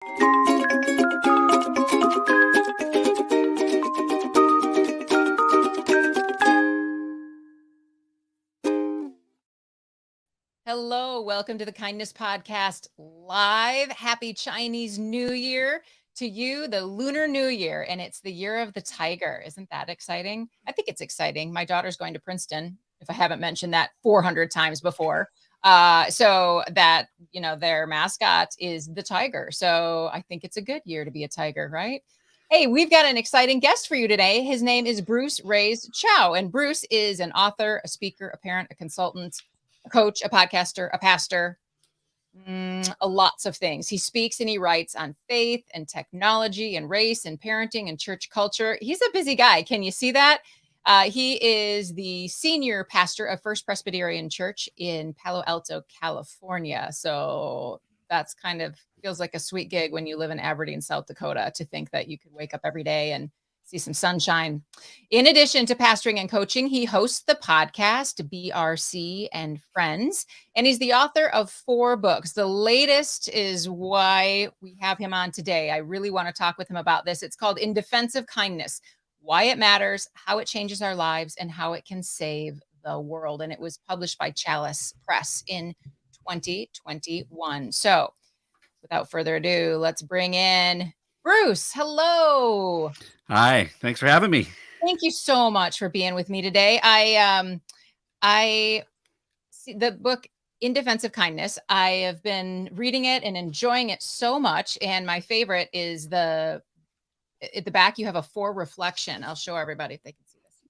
Hello, welcome to the Kindness Podcast live. Happy Chinese New Year to you, the Lunar New Year, and it's the year of the tiger. Isn't that exciting? I think it's exciting. My daughter's going to Princeton, if I haven't mentioned that 400 times before. So that, their mascot is the tiger. So I think it's a good year to be a tiger, right? Hey, we've got an exciting guest for you today. His name is Bruce Reyes-Chow, and Bruce is an author, a speaker, a parent, a consultant, a coach, a podcaster, a pastor, lots of things. He speaks and he writes on faith and technology and race and parenting and church culture. He's a busy guy. Can you see that? He is the senior pastor of First Presbyterian Church in Palo Alto, California. So that's kind of feels like a sweet gig when you live in Aberdeen, South Dakota, to think that you could wake up every day and see some sunshine. In addition to pastoring and coaching, he hosts the podcast BRC and Friends, and he's the author of 4 books. The latest is why we have him on today. I really want to talk with him about this. It's called In Defense of Kindness: Why It Matters, How It Changes Our Lives, and How It Can Save the World. And it was published by Chalice Press in 2021. So without further ado, let's bring in Bruce. Hello. Hi, thanks for having me. Thank you so much for being with me today. I see the book In Defense of Kindness. I have been reading it and enjoying it so much. And my favorite is at the back, you have a 4 reflection. I'll show everybody if they can see this.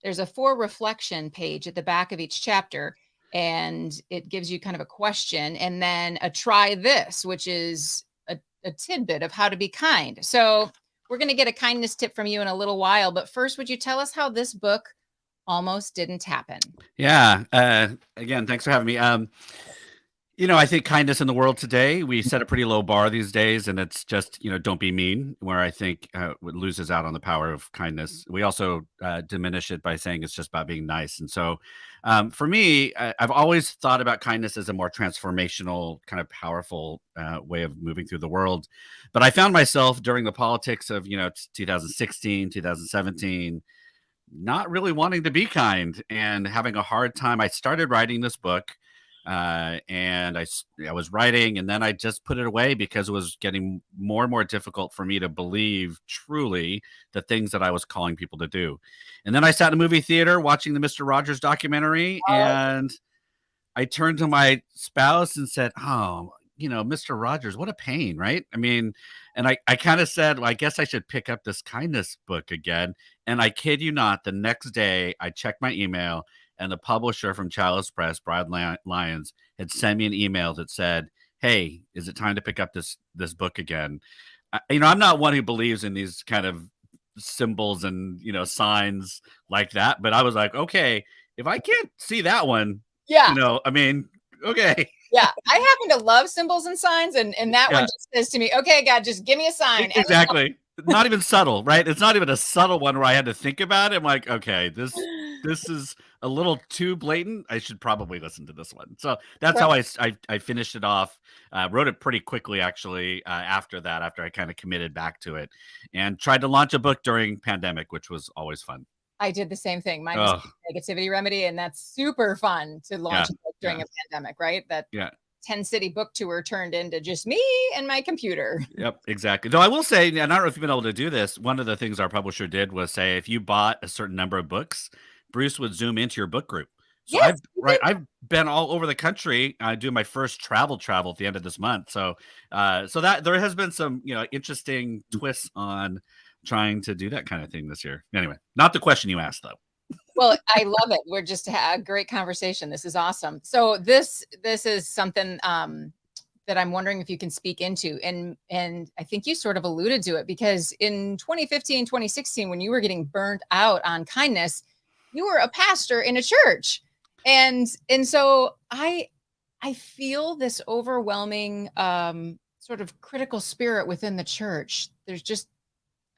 There's a 4 reflection page at the back of each chapter, and it gives you kind of a question and then a try this, which is a tidbit of how to be kind. So we're going to get a kindness tip from you in a little while. But first, would you tell us how this book almost didn't happen? Yeah. Again, thanks for having me. I think kindness in the world today, we set a pretty low bar these days, and it's just, don't be mean, where I think it loses out on the power of kindness. We also diminish it by saying it's just about being nice. And so for me, I've always thought about kindness as a more transformational, kind of powerful way of moving through the world. But I found myself during the politics of, 2016, 2017, not really wanting to be kind and having a hard time. I started writing this book. And I was writing, and then I just put it away because it was getting more and more difficult for me to believe truly the things that I was calling people to do. And then I sat in a movie theater watching the Mr. Rogers documentary, and I turned to my spouse and said, "Oh, Mr. Rogers, what a pain, right?" I mean, and I kind of said, well, I guess I should pick up this kindness book again. And I kid you not, the next day I checked my email, and the publisher from Chalice Press, Brad Lyons, had sent me an email that said, "Hey, is it time to pick up this book again?" I'm not one who believes in these kind of symbols and signs like that, but I was like, okay, if I can't see that one, okay. Yeah, I happen to love symbols and signs, and that one just says to me, "Okay, God, just give me a sign." Exactly. Not even subtle, right? It's not even a subtle one where I had to think about it. I'm like, okay, this is a little too blatant. I should probably listen to this one. So that's how I finished it off. Wrote it pretty quickly, actually, after I kind of committed back to it, and tried to launch a book during pandemic, which was always fun. I did the same thing. Mine was Negativity Remedy, and that's super fun to launch a book during a pandemic, right? That 10-city book tour turned into just me and my computer. Yep, exactly. Though I will say, and I don't know if you've been able to do this, one of the things our publisher did was say, if you bought a certain number of books, Bruce would zoom into your book group. So I've been all over the country. I do my first travel at the end of this month. So that there has been some, interesting twists on trying to do that kind of thing this year. Anyway, not the question you asked though. Well, I love it. We're just a great conversation. This is awesome. So this is something that I'm wondering if you can speak into. And I think you sort of alluded to it, because in 2015, 2016, when you were getting burnt out on kindness, you were a pastor in a church. And so I feel this overwhelming sort of critical spirit within the church. There's just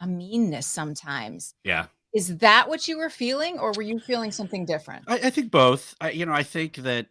a meanness sometimes. Yeah. Is that what you were feeling, or were you feeling something different? I think both. I think that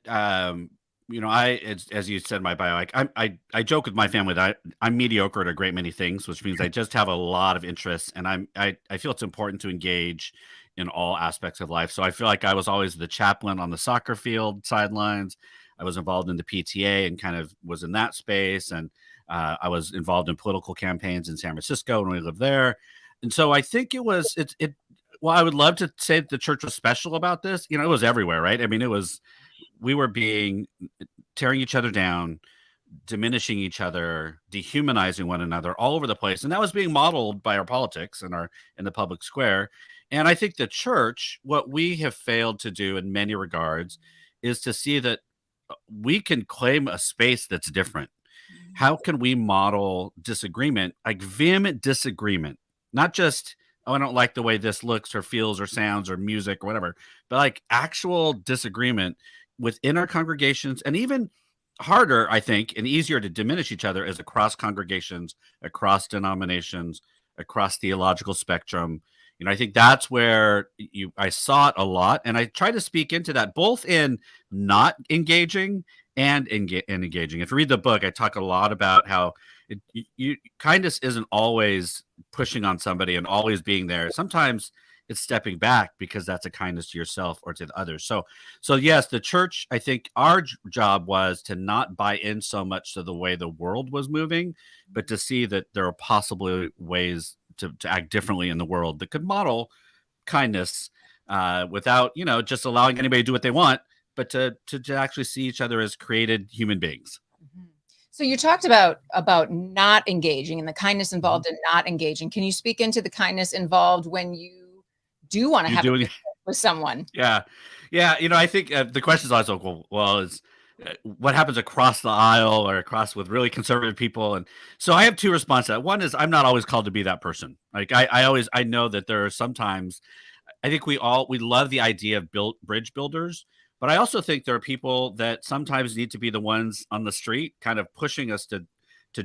as you said in my bio, like I joke with my family that I'm mediocre at a great many things, which means I just have a lot of interests, and I feel it's important to engage in all aspects of life. So I feel like I was always the chaplain on the soccer field sidelines. I was involved in the PTA and kind of was in that space, and I was involved in political campaigns in San Francisco when we lived there. And so I think it. Well, I would love to say that the church was special about this. It was everywhere, right? I mean, we were tearing each other down, diminishing each other, dehumanizing one another all over the place. And that was being modeled by our politics and in the public square. And I think the church, what we have failed to do in many regards is to see that we can claim a space that's different. How can we model disagreement, like vehement disagreement, not just, oh, I don't like the way this looks or feels or sounds or music or whatever, but like actual disagreement within our congregations, and even harder, I think, and easier to diminish each other is across congregations, across denominations, across theological spectrum. I think that's where I saw it a lot, and I try to speak into that both in not engaging and engaging. If you read the book, I talk a lot about how kindness isn't always pushing on somebody and always being there. Sometimes it's stepping back because that's a kindness to yourself or to the others. So yes, the church, I think our job was to not buy in so much to the way the world was moving, but to see that there are possibly ways to act differently in the world that could model kindness without, just allowing anybody to do what they want, but to actually see each other as created human beings. So you talked about not engaging and the kindness involved in not engaging. Can you speak into the kindness involved when you do want to have a with someone? Yeah. I think the question is also, is what happens across the aisle or across with really conservative people? And so I have two responses to that. One is I'm not always called to be that person. Like I know that there are sometimes, I think we love the idea of bridge builders, but I also think there are people that sometimes need to be the ones on the street kind of pushing us to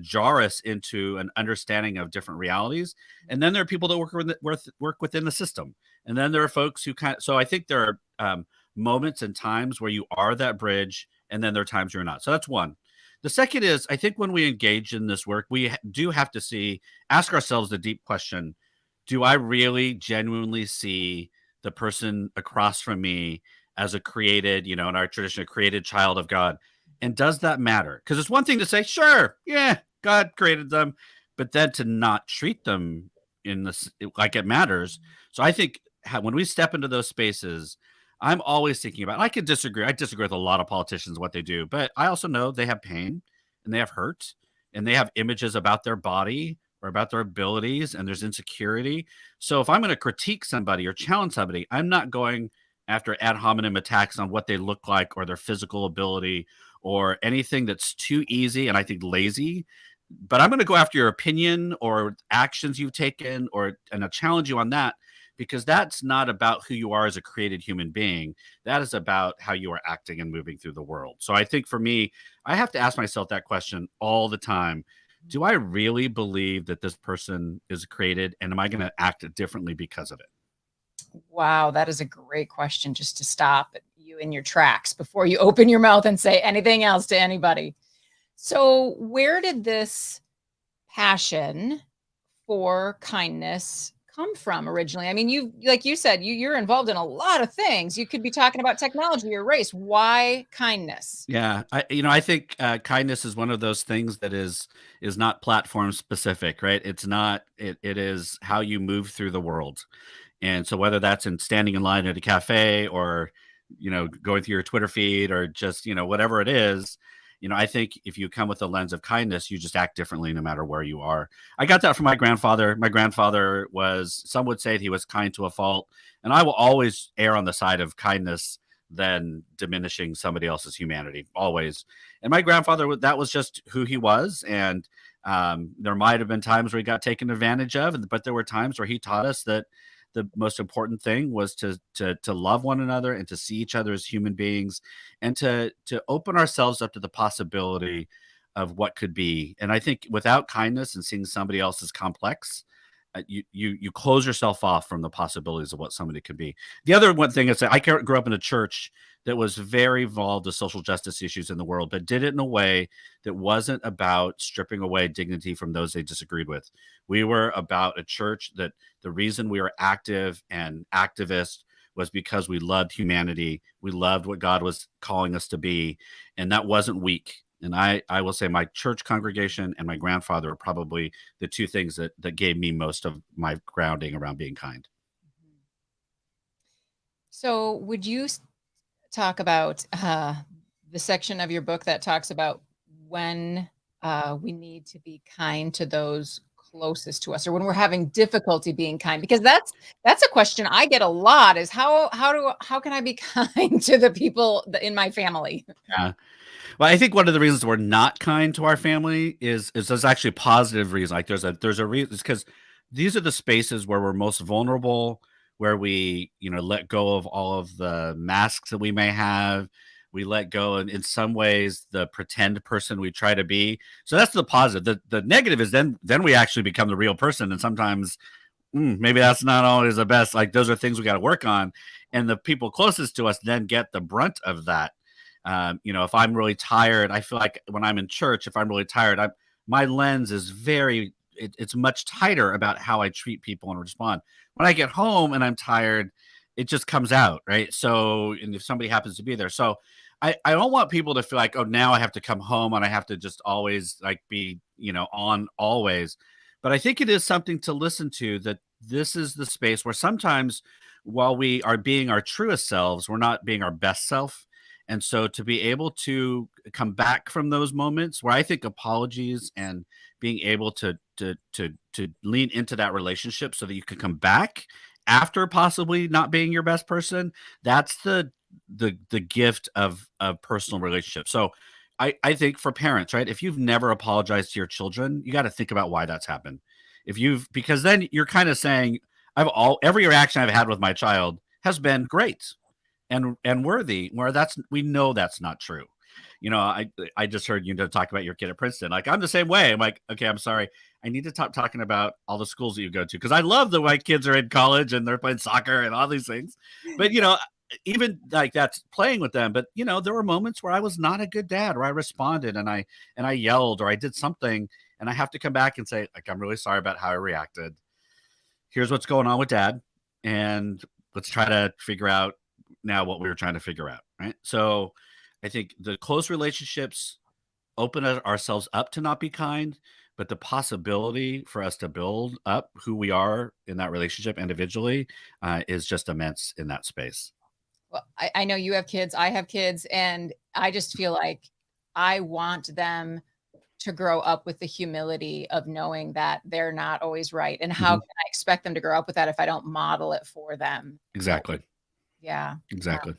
jar us into an understanding of different realities. And then there are people that work within the system. And then there are folks who so I think there are moments and times where you are that bridge, and then there are times you're not. So that's one. The second is, I think when we engage in this work, we do have to ask ourselves the deep question, do I really genuinely see the person across from me as a created, in our tradition, a created child of God? And does that matter? Because it's one thing to say, sure, yeah, God created them, but then to not treat them like it matters. So I think when we step into those spaces, I'm always thinking about, I disagree with a lot of politicians, what they do, but I also know they have pain and they have hurt and they have images about their body or about their abilities, and there's insecurity. So if I'm going to critique somebody or challenge somebody, I'm not going after ad hominem attacks on what they look like or their physical ability or anything that's too easy and I think lazy. But I'm going to go after your opinion or actions you've taken and I'll challenge you on that, because that's not about who you are as a created human being. That is about how you are acting and moving through the world. So I think for me, I have to ask myself that question all the time. Do I really believe that this person is created, and am I going to act differently because of it? Wow, that is a great question, just to stop you in your tracks before you open your mouth and say anything else to anybody. So where did this passion for kindness come from originally? I mean, like you said, you're involved in a lot of things. You could be talking about technology or race. Why kindness? Yeah, I think kindness is one of those things that is not platform specific, right? It's not. It is how you move through the world. And so whether that's in standing in line at a cafe or, going through your Twitter feed or just, whatever it is, I think if you come with a lens of kindness, you just act differently no matter where you are. I got that from my grandfather. My grandfather some would say he was kind to a fault. And I will always err on the side of kindness than diminishing somebody else's humanity, always. And my grandfather, that was just who he was. And there might have been times where he got taken advantage of, but there were times where he taught us that the most important thing was to love one another and to see each other as human beings and to open ourselves up to the possibility of what could be. And I think without kindness and seeing somebody else as complex, you close yourself off from the possibilities of what somebody could be. The other one thing is that I grew up in a church that was very involved with social justice issues in the world, but did it in a way that wasn't about stripping away dignity from those they disagreed with. We were about a church that the reason we were active and activist was because we loved humanity. We loved what God was calling us to be, and that wasn't weak. And I will say my church congregation and my grandfather are probably the two things that gave me most of my grounding around being kind. So would you talk about the section of your book that talks about when we need to be kind to those closest to us, or when we're having difficulty being kind? Because that's a question I get a lot, is how can I be kind to the people in my family? Yeah. Well, I think one of the reasons we're not kind to our family is there's actually a positive reason. Like there's a reason, because these are the spaces where we're most vulnerable, where we, let go of all of the masks that we may have. We let go, and in some ways, the pretend person we try to be. So that's the positive. The negative is then we actually become the real person, and sometimes maybe that's not always the best. Like those are things we got to work on, and the people closest to us then get the brunt of that. If I'm really tired, I feel like when I'm in church, if I'm really tired, my lens is it's much tighter about how I treat people and respond. When I get home and I'm tired, it just comes out, right? So, and if somebody happens to be there, so I don't want people to feel like, oh, now I have to come home and I have to just always be, on always. But I think it is something to listen to, that this is the space where sometimes while we are being our truest selves, we're not being our best self. And so to be able to come back from those moments where I think apologies and being able to lean into that relationship so that you can come back after possibly not being your best person, that's the gift of personal relationships. So I think for parents, right, if you've never apologized to your children, you got to think about why that's happened. Because then you're kind of saying, every reaction I've had with my child has been great and worthy, where we know that's not true. I just heard you talk about your kid at Princeton. Like, I'm the same way. I'm like, okay, I'm sorry. I need to stop talking about all the schools that you go to, because I love that my kids are in college and they're playing soccer and all these things. But even like that's playing with them. But there were moments where I was not a good dad, or I responded and I yelled, or I did something, and I have to come back and say, like, I'm really sorry about how I reacted. Here's what's going on with dad, and let's try to figure out now what we were trying to figure out, right? So I think the close relationships open ourselves up to not be kind, but the possibility for us to build up who we are in that relationship individually is just immense in that space. Well, I know you have kids, I have kids, and I just feel like I want them to grow up with the humility of knowing that they're not always right. And how can I expect them to grow up with that if I don't model it for them? Exactly. Yeah. Exactly.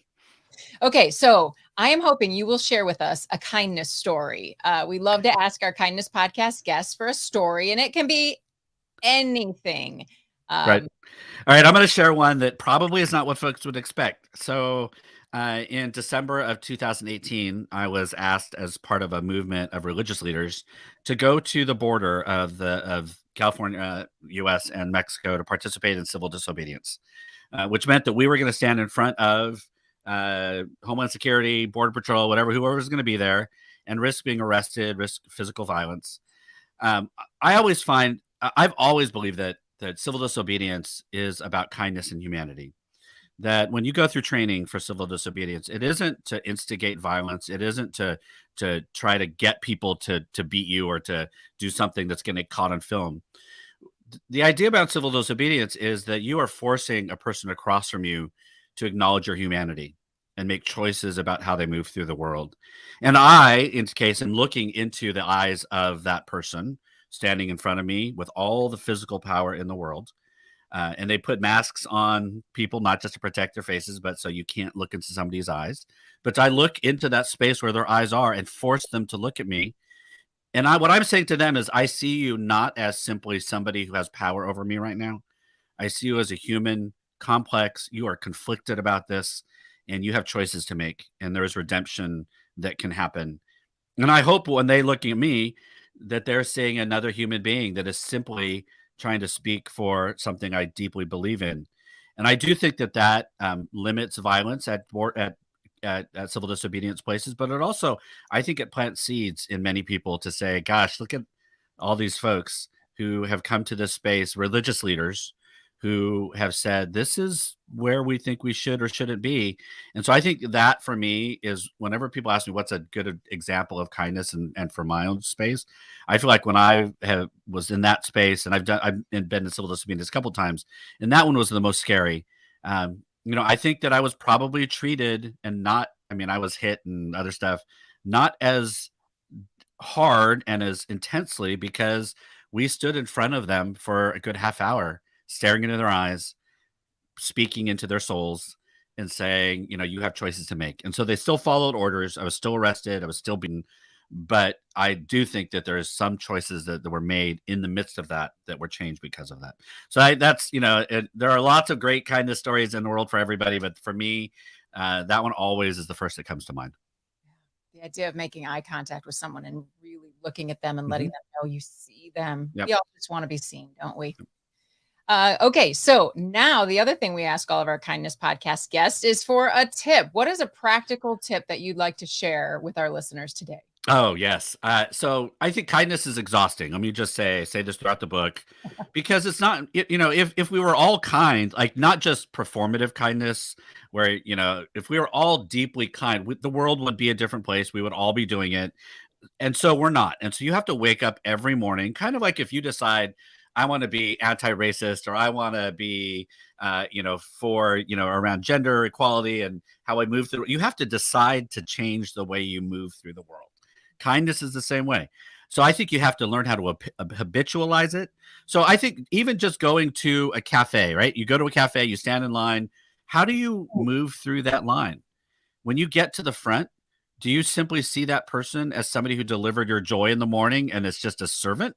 Okay, so I am hoping you will share with us a kindness story. We love to ask our kindness podcast guests for a story, and it can be anything. Right. All right. I'm going to share one that probably is not what folks would expect. So in December of 2018, I was asked as part of a movement of religious leaders to go to the border of California, US, and Mexico to participate in civil disobedience, which meant that we were going to stand in front of Homeland Security, Border Patrol, whoever was going to be there, and risk being arrested, risk physical violence. I've always believed that civil disobedience is about kindness and humanity. That when you go through training for civil disobedience, it isn't to instigate violence. It isn't to try to get people to beat you or to do something that's going to get caught on film. The idea about civil disobedience is that you are forcing a person across from you to acknowledge your humanity and make choices about how they move through the world. And I, in this case, am looking into the eyes of that person standing in front of me with all the physical power in the world. And they put masks on people, not just to protect their faces, but so you can't look into somebody's eyes. But I look into that space where their eyes are and force them to look at me. And what I'm saying to them is, I see you not as simply somebody who has power over me right now. I see you as a human, complex. You are conflicted about this, and you have choices to make. And there is redemption that can happen. And I hope when they look at me, that they're seeing another human being that is simply trying to speak for something I deeply believe in. And I do think that limits violence at civil disobedience places, but it also, I think it plants seeds in many people to say, gosh, look at all these folks who have come to this space, religious leaders who have said, this is where we think we should or shouldn't be. And so I think that for me is whenever people ask me what's a good example of kindness and for my own space, I feel like when was in that space, and I've been in civil disobedience a couple of times, and that one was the most scary. I think that I was probably treated and not, I mean, I was hit and other stuff, not as hard and as intensely because we stood in front of them for a good half hour, staring into their eyes, speaking into their souls and saying, you have choices to make. And so they still followed orders. I was still arrested. I was still being, but I do think that there's some choices that were made in the midst of that were changed because of that. So there are lots of great kindness stories in the world for everybody. But for me, that one always is the first that comes to mind. The idea of making eye contact with someone and really looking at them and letting them know you see them. Yep. We all just want to be seen, don't we? Okay, so now the other thing we ask all of our kindness podcast guests is for a tip. What is a practical tip that you'd like to share with our listeners today? Oh, yes. So I think kindness is exhausting. Let me just say this throughout the book, because it's not, if we were all kind, like not just performative kindness, where, if we were all deeply kind, the world would be a different place. We would all be doing it. And so we're not. And so you have to wake up every morning, kind of like if you decide, I want to be anti-racist, or I want to be, for, around gender equality and how I move through. You have to decide to change the way you move through the world. Kindness is the same way. So I think you have to learn how to habitualize it. So I think even just going to a cafe, right? You go to a cafe, you stand in line. How do you move through that line? When you get to the front, do you simply see that person as somebody who delivered your joy in the morning and it's just a servant?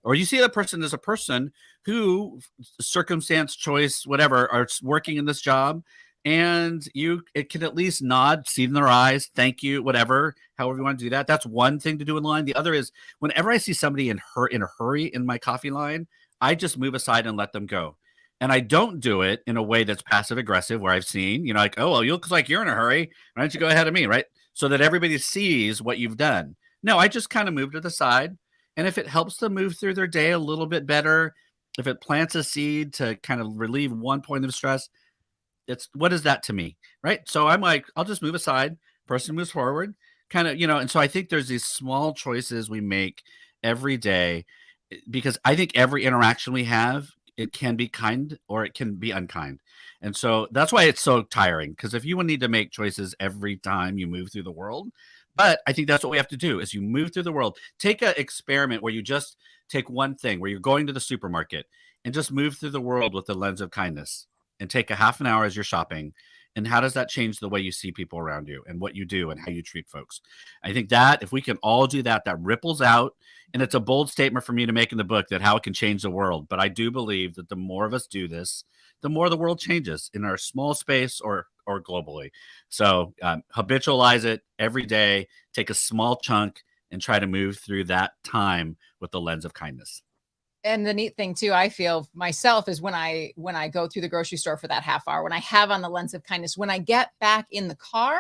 Or you see that person as a person who, circumstance, choice, whatever, are working in this job, and it can at least nod, see in their eyes, thank you, whatever, however you want to do that. That's one thing to do in line. The other is whenever I see somebody in a hurry in my coffee line, I just move aside and let them go. And I don't do it in a way that's passive aggressive, where I've seen, like, oh, well, you look like you're in a hurry. Why don't you go ahead of me, right? So that everybody sees what you've done. No, I just kind of move to the side. And if it helps them move through their day a little bit better, if it plants a seed to kind of relieve one point of stress, what is that to me, right? So I'm like, I'll just move aside. Person moves forward, kind of, and so I think there's these small choices we make every day, because I think every interaction we have, it can be kind or it can be unkind. And so that's why it's so tiring, because if you need to make choices every time you move through the world, but I think that's what we have to do as you move through the world. Take an experiment where you just take one thing, where you're going to the supermarket and just move through the world with the lens of kindness, and take a half an hour as you're shopping. And how does that change the way you see people around you and what you do and how you treat folks? I think that if we can all do that, that ripples out. And it's a bold statement for me to make in the book, that how it can change the world. But I do believe that the more of us do this, the more the world changes in our small space or globally. So habitualize it every day, take a small chunk and try to move through that time with the lens of kindness. And the neat thing too, I feel myself, is when I go through the grocery store for that half hour, when I have on the lens of kindness, when I get back in the car,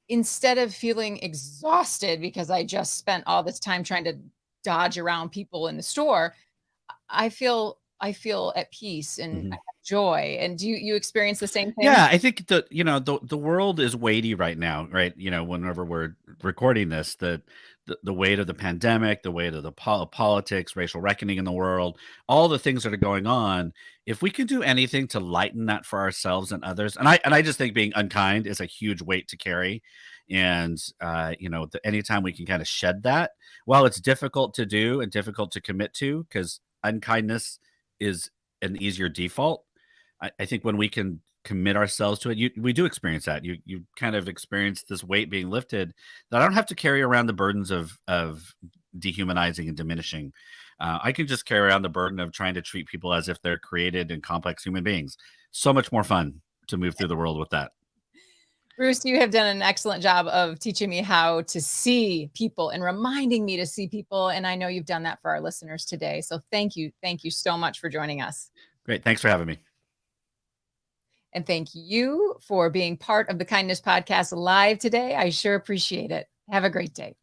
instead of feeling exhausted because I just spent all this time trying to dodge around people in the store, I feel at peace and I have joy. And do you experience the same thing? Yeah, I think the world is weighty right now, right? Whenever we're recording this, the weight of the pandemic, the weight of the politics, racial reckoning in the world, all the things that are going on. If we can do anything to lighten that for ourselves and others, and I just think being unkind is a huge weight to carry. And anytime we can kind of shed that, while it's difficult to do and difficult to commit to, because unkindness is an easier default, I think when we can commit ourselves to it, we do experience that. You kind of experience this weight being lifted, that I don't have to carry around the burdens of dehumanizing and diminishing. I can just carry around the burden of trying to treat people as if they're created and complex human beings. So much more fun to move through the world with that. Bruce, you have done an excellent job of teaching me how to see people and reminding me to see people. And I know you've done that for our listeners today. So thank you. Thank you so much for joining us. Great. Thanks for having me. And thank you for being part of the Kindness Podcast Live today. I sure appreciate it. Have a great day.